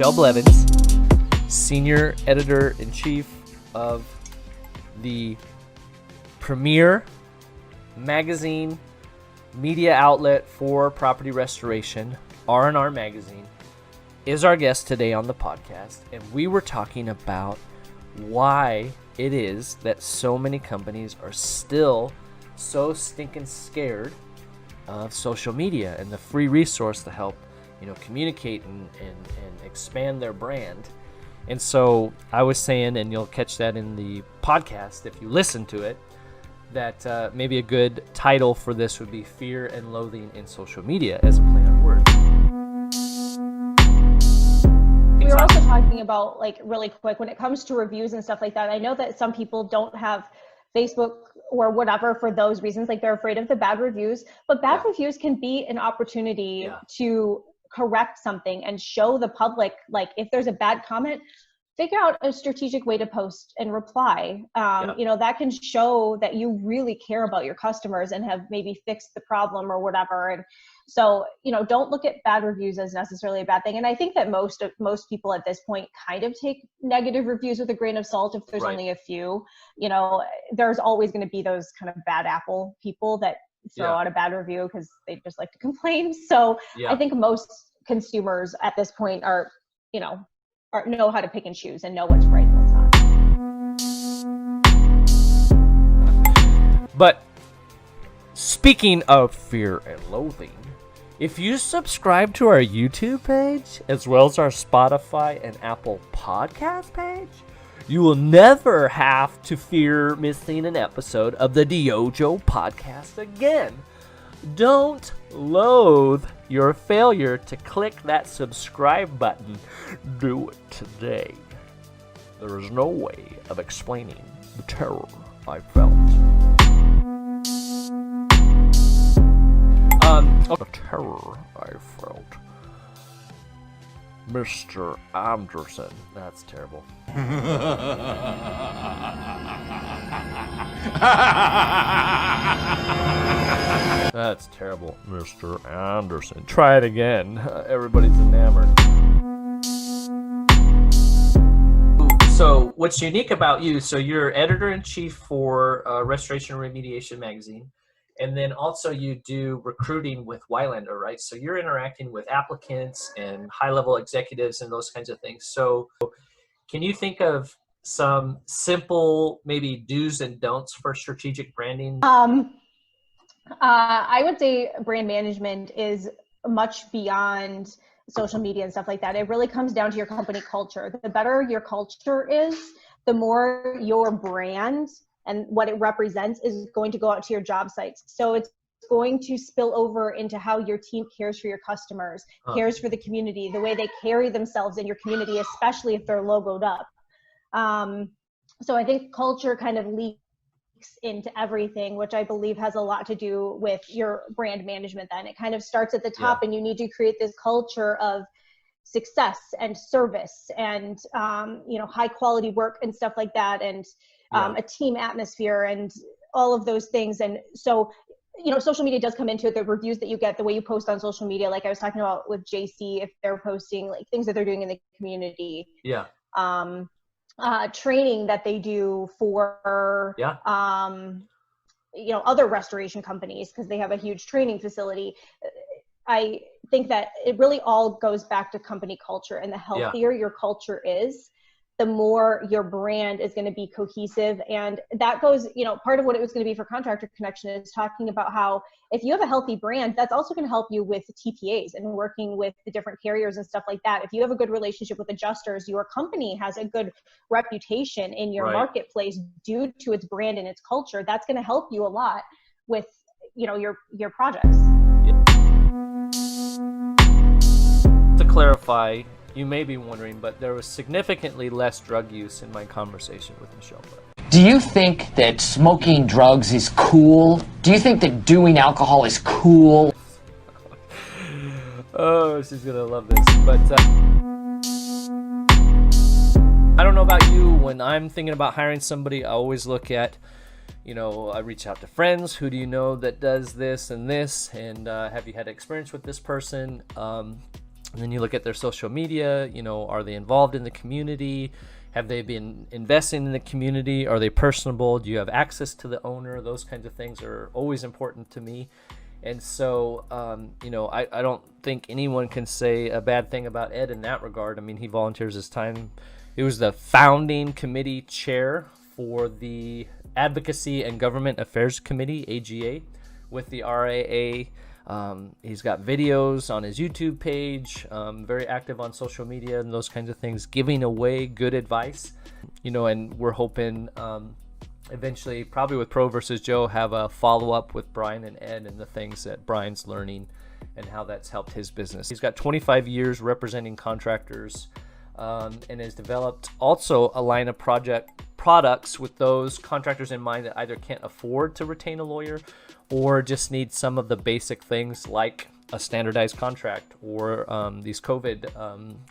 Michelle Blevins, Senior Editor-in-Chief of the premier magazine media outlet for property restoration, R&R Magazine, is our guest today on the podcast. And we were talking about why it is that so many companies are still so stinking scared of social media and the free resource to help, communicate and expand their brand. And so I was saying, and you'll catch that in the podcast if you listen to it, that maybe a good title for this would be Fear and Loathing in Social Media as a play on words. We were also talking about, really quick, when it comes to reviews and stuff like that, I know that some people don't have Facebook or whatever for those reasons, they're afraid of the bad reviews, but bad reviews can be an opportunity to correct something and show the public, if there's a bad comment, figure out a strategic way to post and reply. That can show that you really care about your customers and have maybe fixed the problem or whatever. And so, don't look at bad reviews as necessarily a bad thing. And I think that most people at this point kind of take negative reviews with a grain of salt. If there's only a few, there's always going to be those kind of bad apple people that throw out a bad review because they just like to complain. So I think most consumers at this point are know how to pick and choose and know what's right and what's not. But speaking of fear and loathing, if you subscribe to our YouTube page, as well as our Spotify and Apple Podcast page, you will never have to fear missing an episode of the Diojo Podcast again. Don't loathe your failure to click that subscribe button. Do it today. There is no way of explaining the terror I felt. The terror I felt. Mr. Anderson. That's terrible. That's terrible, Mr. Anderson. Try it again. Everybody's enamored. So, what's unique about you? So, you're editor-in-chief for Restoration and Remediation Magazine. And then also you do recruiting with Wylander, right? So you're interacting with applicants and high-level executives and those kinds of things. So can you think of some simple maybe do's and don'ts for strategic branding? I would say brand management is much beyond social media and stuff like that. It really comes down to your company culture. The better your culture is, the more your brand and what it represents is going to go out to your job sites. So it's going to spill over into how your team cares for your customers, cares for the community, the way they carry themselves in your community, especially if they're logoed up. So I think culture kind of leaks into everything, which I believe has a lot to do with your brand management. Then it kind of starts at the top, and you need to create this culture of success and service and, high quality work and stuff like that. And a team atmosphere and all of those things. And so, social media does come into it, the reviews that you get, the way you post on social media, like I was talking about with JC, if they're posting things that they're doing in the community, training that they do for, other restoration companies, because they have a huge training facility. I think that it really all goes back to company culture, and the healthier your culture is, the more your brand is going to be cohesive. And that goes, part of what it was going to be for Contractor Connection is talking about how if you have a healthy brand, that's also going to help you with TPAs and working with the different carriers and stuff like that. If you have a good relationship with adjusters, your company has a good reputation in your marketplace due to its brand and its culture. That's going to help you a lot with, your projects. To clarify, you may be wondering, but there was significantly less drug use in my conversation with Michelle. Do you think that smoking drugs is cool? Do you think that doing alcohol is cool? Oh, she's gonna love this. But I don't know about you. When I'm thinking about hiring somebody, I always look at, I reach out to friends. Who do you know that does this and this? And have you had experience with this person? And then you look at their social media, you know, are they involved in the community? Have they been investing in the community? Are they personable? Do you have access to the owner? Those kinds of things are always important to me. And so, you know, I don't think anyone can say a bad thing about Ed in that regard. I mean, he volunteers his time. He was the founding committee chair for the Advocacy and Government Affairs Committee, AGA, with the RAA. He's got videos on his YouTube page, very active on social media and those kinds of things, giving away good advice, you know, and we're hoping eventually, probably with Pro versus Joe, have a follow-up with Brian and Ed and the things that Brian's learning and how that's helped his business. He's got 25 years representing contractors, and has developed also a line of products with those contractors in mind that either can't afford to retain a lawyer or just need some of the basic things like a standardized contract or these COVID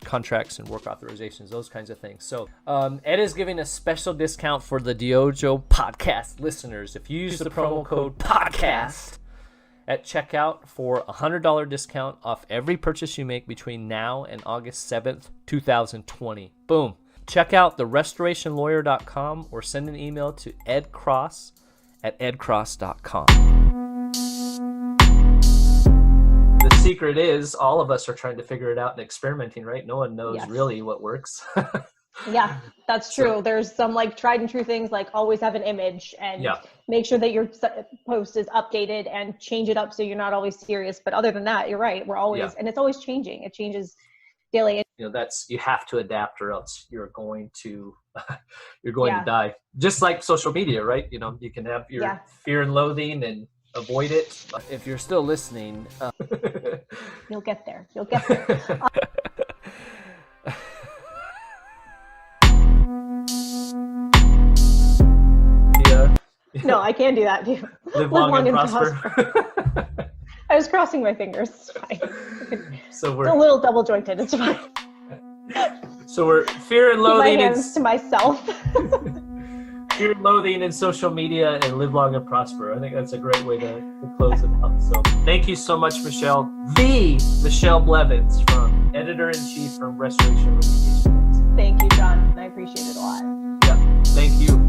contracts and work authorizations, those kinds of things. So Ed is giving a special discount for the Diojo podcast listeners. If you use the promo code podcast at checkout for a $100 discount off every purchase you make between now and August 7th, 2020. Boom. Check out therestorationlawyer.com or send an email to edcross@edcross.com. The secret is all of us are trying to figure it out and experimenting, right? No one knows really what works. Yeah, that's true. So, there's some like tried and true things, like always have an image and make sure that your post is updated and change it up so you're not always serious. But other than that, you're right. We're always, and it's always changing. It changes daily. You know, you have to adapt or else you're going to to die. Just like social media, right? You know, you can have your fear and loathing and avoid it. If you're still listening, you'll get there. You'll get there. No, I can't do that. Live long and prosper. I was crossing my fingers. It's fine. So we're a little double jointed. It's fine. So we're fear and loathing. Keep my hands to myself. Fear and loathing in social media and live long and prosper. I think that's a great way to close it up. So thank you so much, Michelle. The Michelle Blevins, from Editor-in-Chief from Restoration Remediation. Thank you, John. I appreciate it a lot. Yeah, thank you.